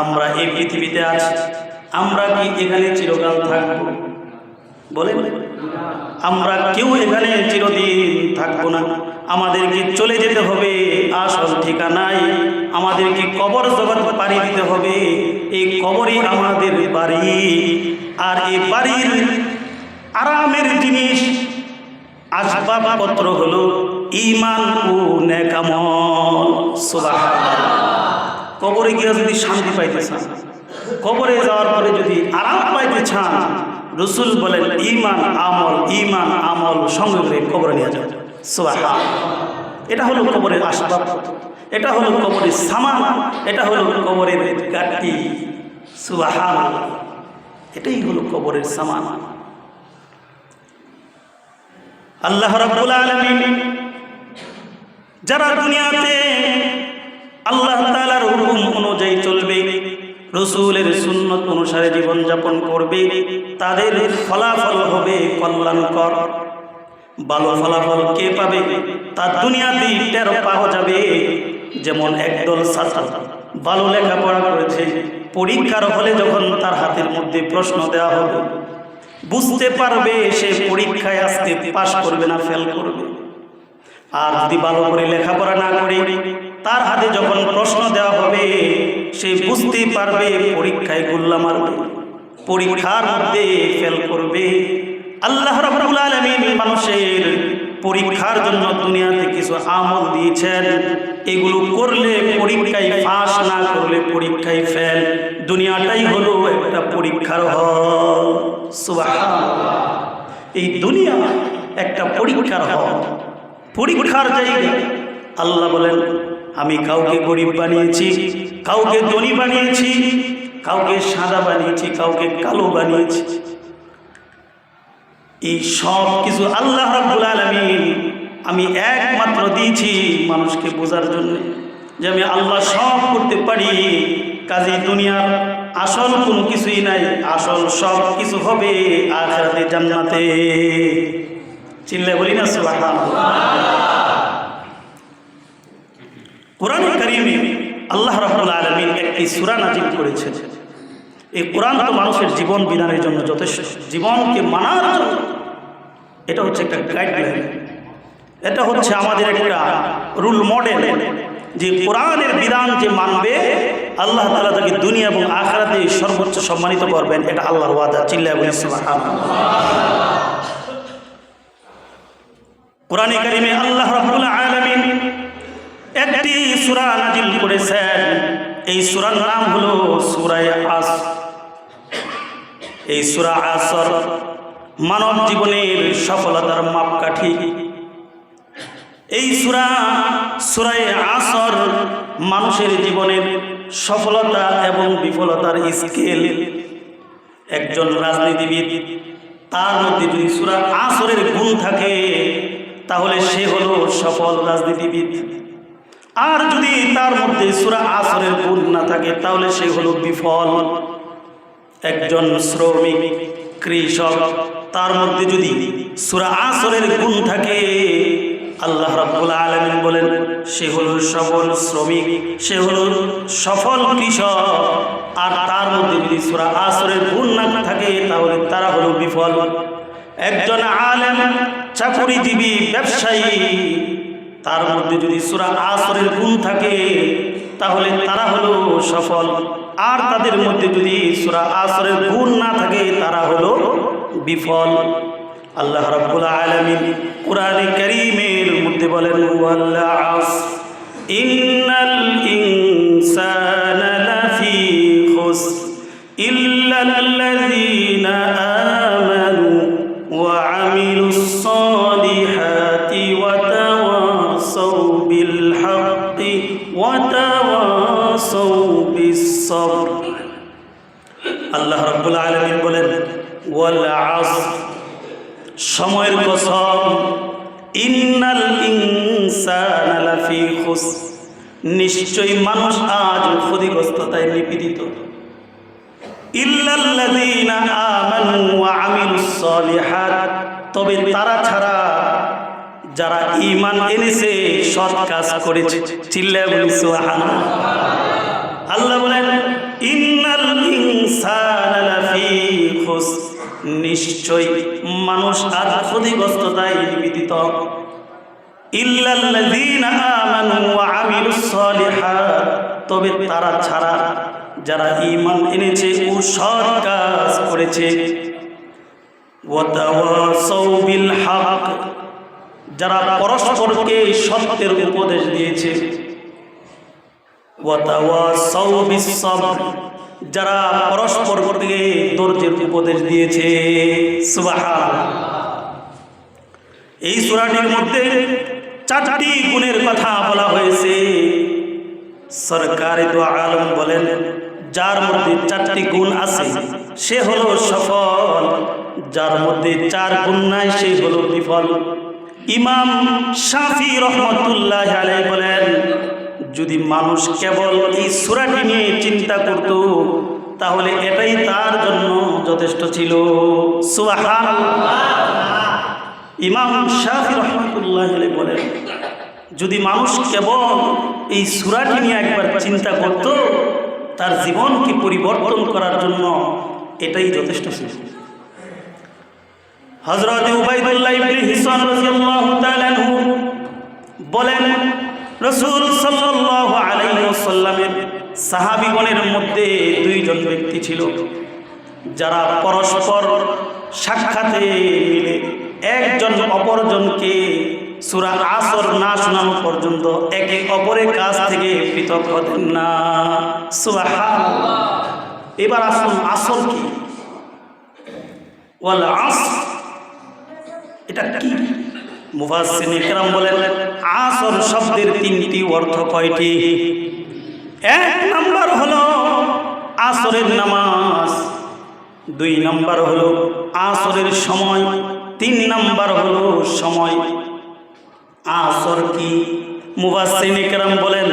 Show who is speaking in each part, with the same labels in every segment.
Speaker 1: আমরা এই পৃথিবীতে আছি, আমরা কি এখানে চিরকাল থাকব? বলেন, আমরা কেউ এখানে চিরদিন থাকবো না। আমাদেরকে চলে যেতে হবে আসল ঠিকানায়। আমাদেরকে কবর জগৎ পাড়ি দিতে হবে। এই কবরই আমাদের বাড়ি। আর এই বাড়ির আরামের জিনিস আসবাবপত্র হলো ঈমান ও নেক আমল। সুবহানাল্লাহ। কবরে গিয়ে যদি শান্তি পাইতে চান, কবরে যাওয়ার পরে যদি আরাম পাইতে চান, রাসূল বলেন ঈমান আমল সঙ্গে করে কবরে নিয়ে যান। সুবহানাল্লাহ। এটা হলো কবরের আসবাবপত্র, এটা হলো কবরের সামান, এটা হলো কবরের গাটি। সুবহানাল্লাহ। এটাই হলো কবরের সামান। আল্লাহ রাব্বুল আলামিন যারা দুনিয়াতে আল্লাহ তাআলার হুকুম অনুযায়ী চলবে, রাসূলের সুন্নাত অনুসারে জীবন যাপন করবে, তাদের ফলাফল হবে কল্যাণকর। ভালো ফলাফল কে পাবে? তার দুনিয়াতেই টের পাওয়া যাবে। যেমন একদল ছাত্র ভালো লেখাপড়া করেছে, পরীক্ষার হলে যখন তার হাতের মধ্যে প্রশ্ন দেওয়া হবে, বুঝতে পারবে সে পরীক্ষায় আজকে পাস করবে না ফেল করবে। আর যদি ভালো করে লেখাপড়া না করে তার হাতে যখন প্রশ্ন দেওয়া হবে, সে বুঝতে পারবে পরীক্ষায় গোল্লা মারবে, পরীক্ষার মধ্যে ফেল করবে। আল্লাহ রাব্বুল আলামিন মানুষের পরীক্ষার জন্য দুনিয়াতে কিছু আমল দিয়েছেন। এগুলো করলে পরীক্ষায় পাস, না করলে পরীক্ষায় ফেল। দুনিয়াটাই হলো একটা পরীক্ষার হল। সুবহানাল্লাহ। এই দুনিয়া একটা পরীক্ষার হল, পরীক্ষার জায়গা। আল্লাহ বলেন, আমি কাউকে গরিব বানিয়েছি, কাউকে ধনী বানিয়েছি, কাউকে সাদা বানিয়েছি, কাউকে কালো বানিয়েছি। এই সব কিছু আল্লাহ রাব্বুল আলামিন আমি একমাত্র দিয়েছি মানুষকে বোঝার জন্য, যে আমি আল্লাহ সব করতে পারি। কাজে দুনিয়ার আসল কোনো কিছুই নাই, আসল সব কিছু হবে আখিরাতে জান্নাতে। চিল্লায় বলি না সুবহানাল্লাহ। কোরআনে কারীমে আল্লাহ রাব্বুল আলামিন একটি সূরা নাযিল করেছেন। এই কোরআন তো মানুষের জীবন বিধানের জন্য যথেষ্ট, জীবনকে মানার জন্য। এটা হচ্ছে একটা গাইডলাইন, এটা হচ্ছে আমাদের একটা রুল মডেল, যে কোরআনের বিধান যে মানবে আল্লাহ তাআলা তাকে দুনিয়া এবং আখিরাতে সর্বোচ্চ সম্মানিত করবেন। এটা আল্লাহর ওয়াদা। চিল্লায় বলেন সুবহানাল্লাহ। কোরআনে কারীমে আল্লাহ রাব্বুল আলামিন একটি সূরা নাযিল করেছেন। এই সূরার নাম হলো সূরা আসর। এই সূরা আসর মানব জীবনের সফলতার মাপকাঠি। এই সূরা আসর মানুষের জীবনের সফলতা এবং বিফলতার স্কেল। একজন রাজনীতিবিদ, তার মধ্যে যদি সূরা আসরের গুণ থাকে তাহলে সে হলো সফল রাজনীতিবিদ। আর যদি তার মধ্যে সূরা আসরের গুণ না থাকে তাহলে সে হলো বিফল। একজন শ্রমিক, কৃষক, তার মধ্যে যদি সূরা আসরের গুণ থাকে, আল্লাহ রাব্বুল আলামিন বলেন সে হলো সফল শ্রমিক, সে হলো সফল কৃষক। আর তার মধ্যে যদি সূরা আসরের গুণ না থাকে তাহলে তারা হলো বিফল। একজন আলেম, চাকরিজীবী, ব্যবসায়ী, তার মধ্যে যদি সূরা আসরের গুণ থাকে তাহলে তারা হলো সফল। আর তাদের মধ্যে যদি সূরা আসরের গুণ না থাকে তারা হলো বিফল। আল্লাহ রাব্বুল আলামিন কোরআনে কারীমের মধ্যে বলেন, ওয়াল আসর ইন্নাল ইনসানা লাফি খুসর ইল্লাল্লাযীনা আমানু ওয়া আমিলুস সালিহাতি ওয়া তাওয়াসাউ বিল হাক্কি ওয়া তাওয়াসাউ বিস sabr। আল্লাহ রাব্বুল আলামিন বলেন, ওয়াল আসর, সময়ের কসম, ইন্নাল ইনসানা লাফি খুসর, নিশ্চয়ই মানুষ আজ ক্ষতিগ্রস্ততায় নিপীড়িত। ইল্লাল্লাযীনা আমানু ওয়া আমিলুস সালিহাত, তবে তারা ছাড়া যারা ঈমান এনেছে, সৎ কাজ করেছে। চিল্লায়ে বলি সুবহানাল্লাহ। আল্লাহ বলেন নিশ্চয় মানুষ আজ ক্ষতিগ্রস্ততায় নিবেদিত। ইল্লাল্লাযীনা আমানু ওয়া আমিলুস সালিহাত, তবে তারা ছাড়া যারা ঈমান এনেছে ও সৎ কাজ করেছে। ওয়া তাওয়াসাউ বিল হক, যারা পরস্পরকে সত্যের উপদেশ দিয়েছে। ওয়া তাওয়াসাউ বিস সাবর, যারা পরস্পরকে ধৈর্যের উপদেশ দিয়েছে। সুবহানাল্লাহ। এই সূরাটির মধ্যে 4টি গুণের কথা বলা হয়েছে। সরকারে দু আলম বলেন, যার মধ্যে 4টি গুণ আছে সে হলো সফল, যার মধ্যে 4 গুণ নাই সে হলো বিফল। ইমাম শাফি রহমতুল্লাহ আলাইহি বলেন, যদি মানুষ কেবল এই সূরাটি নিয়ে চিন্তা করত তাহলে এটাই তার জন্য যথেষ্ট ছিল। সুবহানাল্লাহ। ইমাম শাফি রহমতুল্লাহ আলাইহি বলেন, যদি মানুষ কেবল এই সূরাটি নিয়ে একবার চিন্তা করত তার জীবনকে পরিবর্তন করার জন্য এটাই যথেষ্ট ছিল। হযরত উবাইদুল্লাহ ইবনে হিসান রাদিয়াল্লাহু তাআলা আনহু বলেন, রাসূল সাল্লাল্লাহু আলাইহি ওয়াসাল্লামের সাহাবীগণের মধ্যে 2 জন ব্যক্তি ছিল যারা পরস্পর সাক্ষাতে মিলে একজন অপরজনকে সূরা আসর না শোনানো পর্যন্ত একে অপরের কাছ থেকে পৃথক হতেন না। সুবহানাল্লাহ। এবার আসুন, আসর কি? ওয়াল আসর এটা কি? মুফাসসিরিনে কেরাম বলেন, আসর শব্দের 3টি অর্থ। কয়টি? 1 নাম্বার হলো আসরের নামাজ, 2 নাম্বার হলো আসরের সময়, 3 নাম্বার হলো সময়। আসর কি? মুফাসসিরিনে কেরাম বলেন,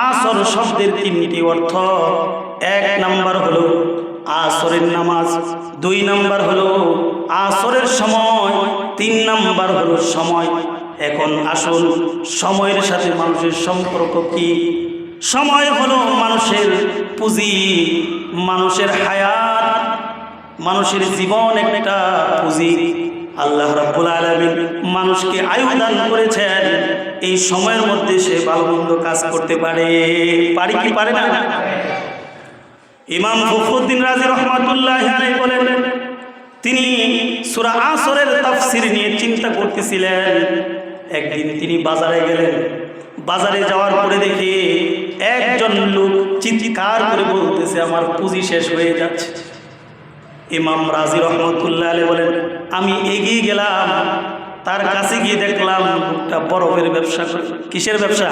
Speaker 1: আসর শব্দের 3টি অর্থ। 1 নাম্বার হলো আসরের নামাজ, 2 নাম্বার হলো আসরের সময়, 3 নাম্বার হলো সময়। এখন আসুন, সময়ের সাথে মানুষের সম্পর্ক কি? সময় হলো মানুষের পুঁজি, মানুষের হায়াত, মানুষের জীবন একটা পুঁজি। আল্লাহ রাব্বুল আলামিন মানুষকে আয়ু দান করেছেন, এই সময়ের মধ্যে সে ভালো মন্দ কাজ করতে পারে। পারে কি পারে না? ইমাম ফখরুদ্দিন রাজি রহমাতুল্লাহি আলাইহি বলেন, তিনি সূরা আসরের তাফসীর নিয়ে চিন্তা করতেছিলেন। একদিন তিনি বাজারে গেলেন। বাজারে যাওয়ার পরে দেখে একজন লোক চিৎকার করে বলতেছে, আমার পুঁজি শেষ হয়ে যাচ্ছে। ইমাম রাজি রহমাতুল্লাহি আলাইহি বলেন, আমি এগিয়ে গেলাম, তার কাছে গিয়ে দেখলাম লোকটা বরফের ব্যবসা করে। কিসের ব্যবসা?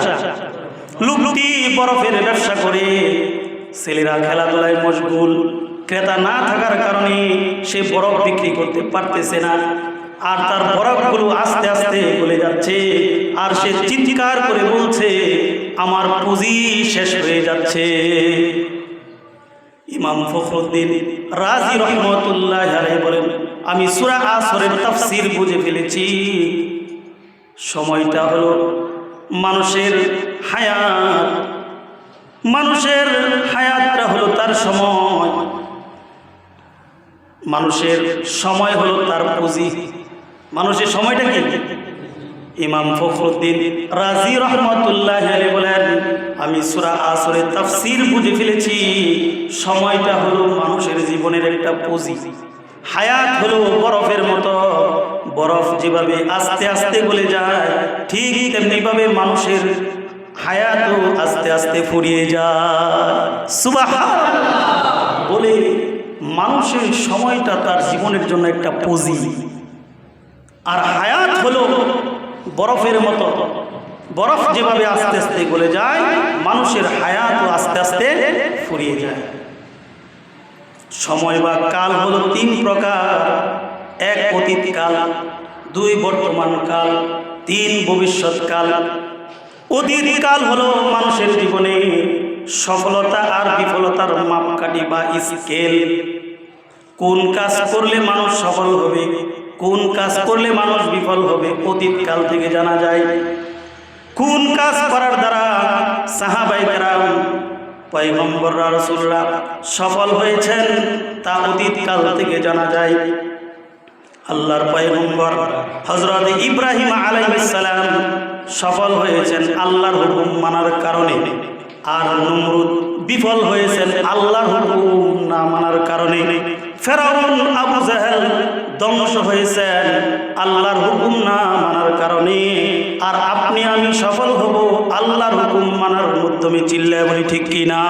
Speaker 1: লোকটি বরফের ব্যবসা করে। ছেলেরা খেলাধুলায় মশগুল, ক্রেতা না থাকার কারণে সে বরফ বিক্রি করতে পারতেছে না, আর তার বরফগুলো আস্তে আস্তে গলে যাচ্ছে, আর সে চিৎকার করে বলছে, আমার পুঁজি শেষ হয়ে যাচ্ছে। ইমাম ফখরুদ্দিন রাজি রহমাতুল্লাহি আলাইহি বলেন, আমি সূরা আসরের তাফসীর বুঝে ফেলেছি। সময়টা হলো মানুষের হায়াত, মানুষের হায়াতটা হলো তার সময়, মানুষের সময় হলো তার পুঁজি। মানুষের সময়টা কি? ইমাম ফখরুদ্দিন রাজি রহমাতুল্লাহি আলাইহি বলেন, আমি সূরা আসরের তাফসীর বুঝে ফেলেছি। সময়টা হলো মানুষের জীবনের একটা পুঁজি। হায়াত হলো বরফের মতো, বরফ যেভাবে আস্তে আস্তে গলে যায় ঠিক তেমনিভাবে মানুষের হায়াতও আস্তে আস্তে ফুরিয়ে যায়। সুবহানাল্লাহ। বলে মানুষের সময়টা তার জীবনের জন্য একটা পুঁজি, আর হায়াত হলো বরফের মতো। বরফ যেভাবে আস্তে আস্তে গলে যায়, মানুষের হায়াতও আস্তে আস্তে ফুরিয়ে যায়। সময় বা কাল হলো 3 প্রকার। 1 অতীতকাল, 2 বর্তমান কাল, 3 ভবিষ্যৎ কাল। অতীতকাল হলো মানুষের জীবনে সফলতা আর বিফলতার মাপকাঠি বা স্কেল। কোন কাজ করলে মানুষ সফল হবে, কোন কাজ করলে মানুষ বিফল হবে, অতীতকাল থেকে জানা যায়। কোন কাজ করার দ্বারা সাহাবায়ে কেরাম, পয়গম্বররা, রাসূলরা সফল হয়েছেন তা অতীতকাল থেকে জানা যায়। আল্লাহর পয়গম্বর হযরত ইব্রাহিম আলাইহিস সালাম সফল হয়েছেন আল্লাহর হুকুম মানার কারণে, আর নমরুদ বিফল হয়েছেন আল্লাহর হুকুম না মানার কারণে। ফেরাউন আবু জাহেল ধ্বংস হয়েছেন আল্লাহর হুকুম না মানার কারণে। আর আপনি আমি সফল হব আল্লাহর হুকুম মানার মাধ্যমে। চিল্লায় বলি ঠিক কিনা?